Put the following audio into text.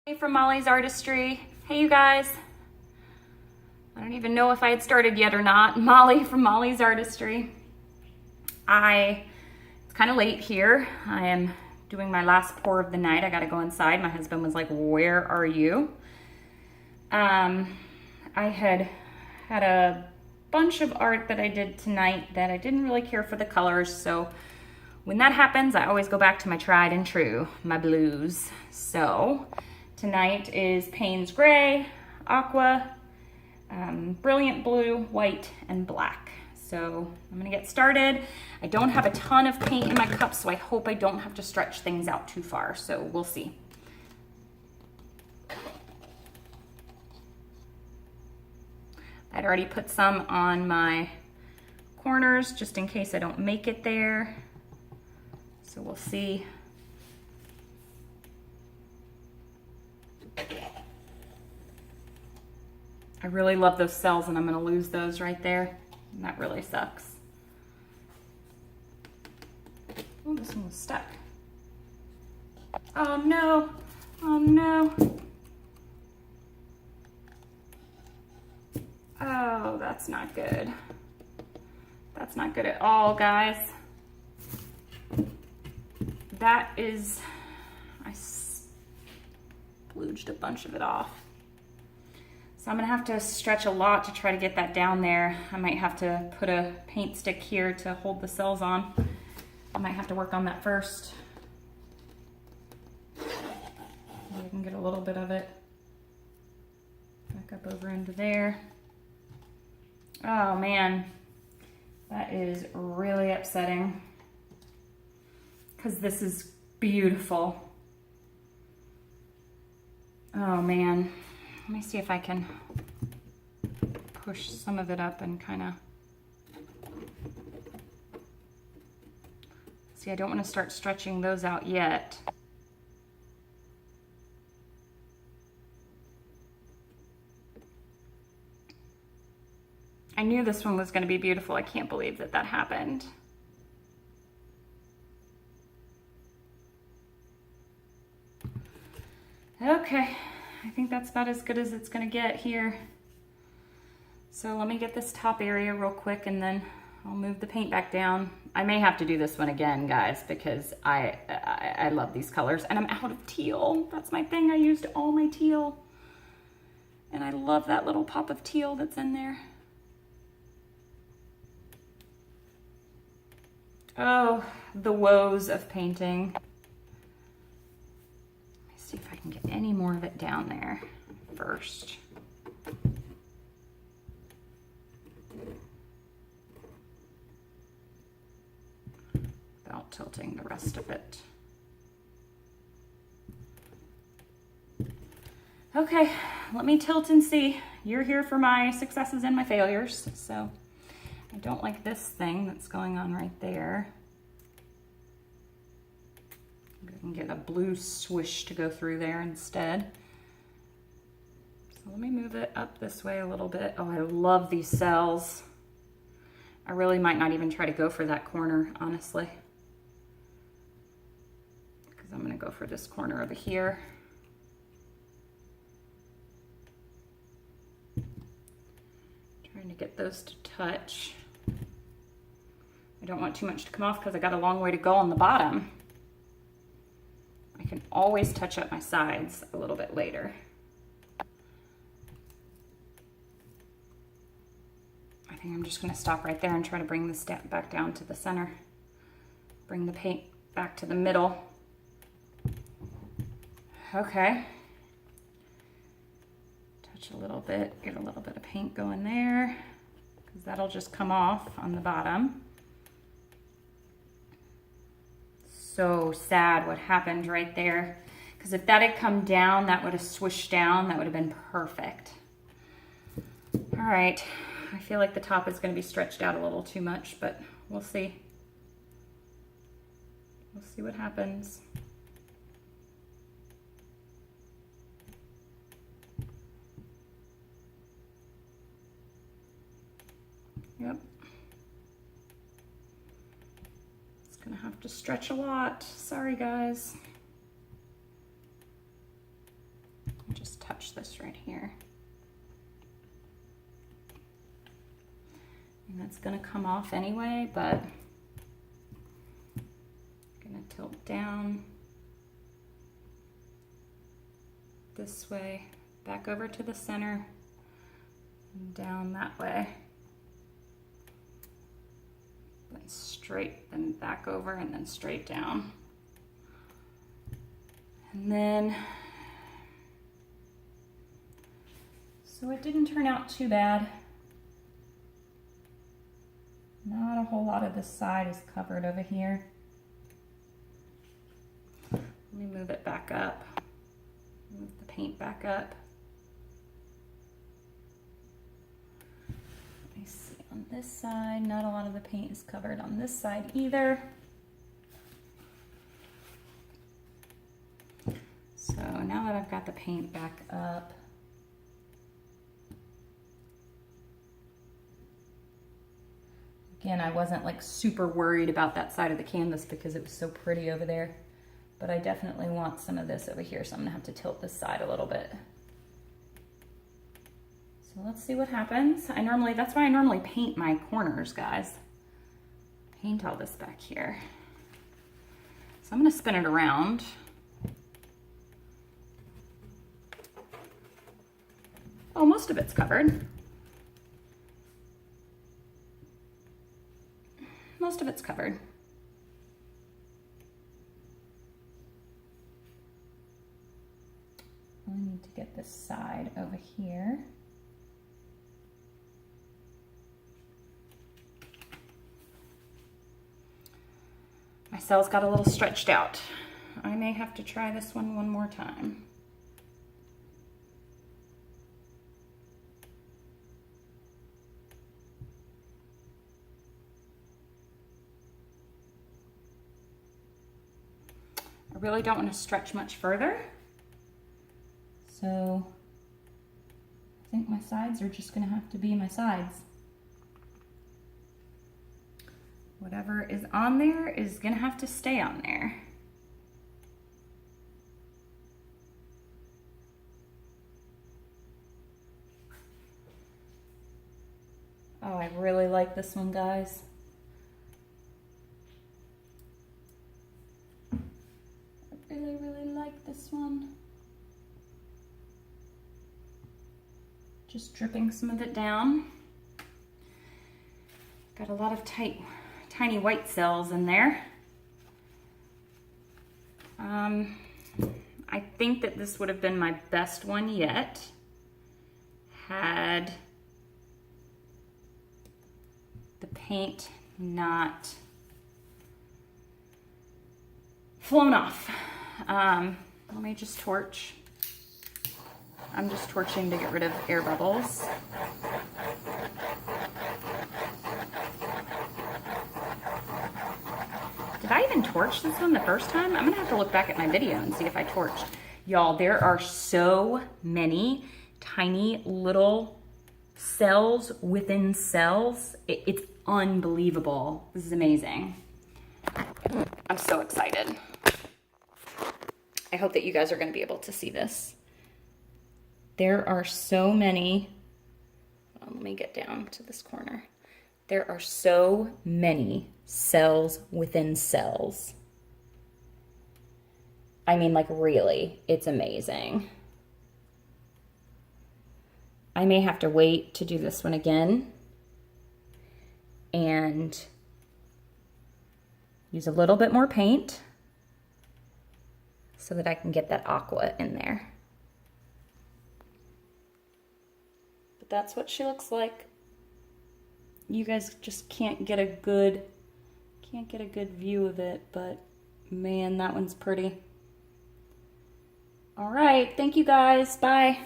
Hey, from Molly's Artistry. Hey you guys. I don't even know if I had started yet or not. Molly from Molly's Artistry. It's kind of late here. I am doing my last pour of the night. I gotta go inside. My husband was like, where are you? I had a bunch of art that I did tonight that I didn't really care for the colors. So when that happens, I always go back to my tried and true, my blues. So tonight is Payne's Gray, Aqua, Brilliant Blue, White, and Black. So I'm gonna get started. I don't have a ton of paint in my cup, so I hope I don't have to stretch things out too far, so we'll see. I'd already put some on my corners just in case I don't make it there. So we'll see. I really love those cells and I'm gonna lose those right there. And that really sucks. Oh, this one was stuck. Oh no, oh no. Oh, that's not good. That's not good at all, guys. That is, I splooged a bunch of it off. So I'm gonna have to stretch a lot to try to get that down there. I might have to put a paint stick here to hold the cells on. I might have to work on that first. Maybe I can get a little bit of it back up over into there. Oh man, that is really upsetting because this is beautiful. Oh man. Let me see if I can push some of it up and kind of, see, I don't want to start stretching those out yet. I knew this one was going to be beautiful. I can't believe that that happened. Okay. I think that's about as good as it's gonna get here. So let me get this top area real quick and then I'll move the paint back down. I may have to do this one again, guys, because I love these colors and I'm out of teal. That's my thing. I used all my teal and I love that little pop of teal that's in there. Oh, the woes of painting. See if I can get any more of it down there first. Without tilting the rest of it. Okay, let me tilt and see. You're here for my successes and my failures. So I don't like this thing that's going on right there. I can get a blue swish to go through there instead. So let me move it up this way a little bit. Oh, I love these cells. I really might not even try to go for that corner, honestly. Because I'm gonna go for this corner over here. Trying to get those to touch. I don't want too much to come off because I got a long way to go on the bottom. I can always touch up my sides a little bit later. I think I'm just gonna stop right there and try to bring this back down to the center. Bring the paint back to the middle. Okay. Touch a little bit, get a little bit of paint going there, because that'll just come off on the bottom. So sad what happened right there, because if that had come down, that would have swished down. That would have been perfect. All right, I feel like the top is going to be stretched out a little too much, but we'll see. We'll see what happens. Yep. Gonna have to stretch a lot. Sorry, guys. just touch this right here. And that's gonna come off anyway, but I'm gonna tilt down this way, back over to the center, and down that way. Then straight, then back over, and then straight down. And then, so it didn't turn out too bad. Not a whole lot of this side is covered over here. Let me move it back up. Move the paint back up. Let me see, on this side, not a lot of the paint is covered on this side either. So now that I've got the paint back up, again, I wasn't like super worried about that side of the canvas because it was so pretty over there, but I definitely want some of this over here, so I'm gonna have to tilt this side a little bit. So let's see what happens. That's why I normally paint my corners, guys. Paint all this back here. So I'm gonna spin it around. Oh, most of it's covered. Most of it's covered. I need to get this side over here. My cells got a little stretched out. I may have to try this one more time. I really don't want to stretch much further. So I think my sides are just going to have to be my sides. Whatever is on there is going to have to stay on there. Oh, I really like this one, guys. Really like this one. Just dripping some of it down. Got a lot of tiny white cells in there. I think that this would have been my best one yet had the paint not flown off. Let me just torch. I'm just torching to get rid of air bubbles. Did I even torch this one the first time? I'm gonna have to look back at my video and see if I torched. Y'all, there are so many tiny little cells within cells. It's unbelievable. This is amazing. I'm so excited. I hope that you guys are going to be able to see this. There are so many, let me get down to this corner. There are so many cells within cells. I mean, like, really, it's amazing. I may have to wait to do this one again and use a little bit more paint so that I can get that aqua in there. But that's what she looks like. You guys just can't get a good view of it, but man, that one's pretty. All right, thank you guys. Bye.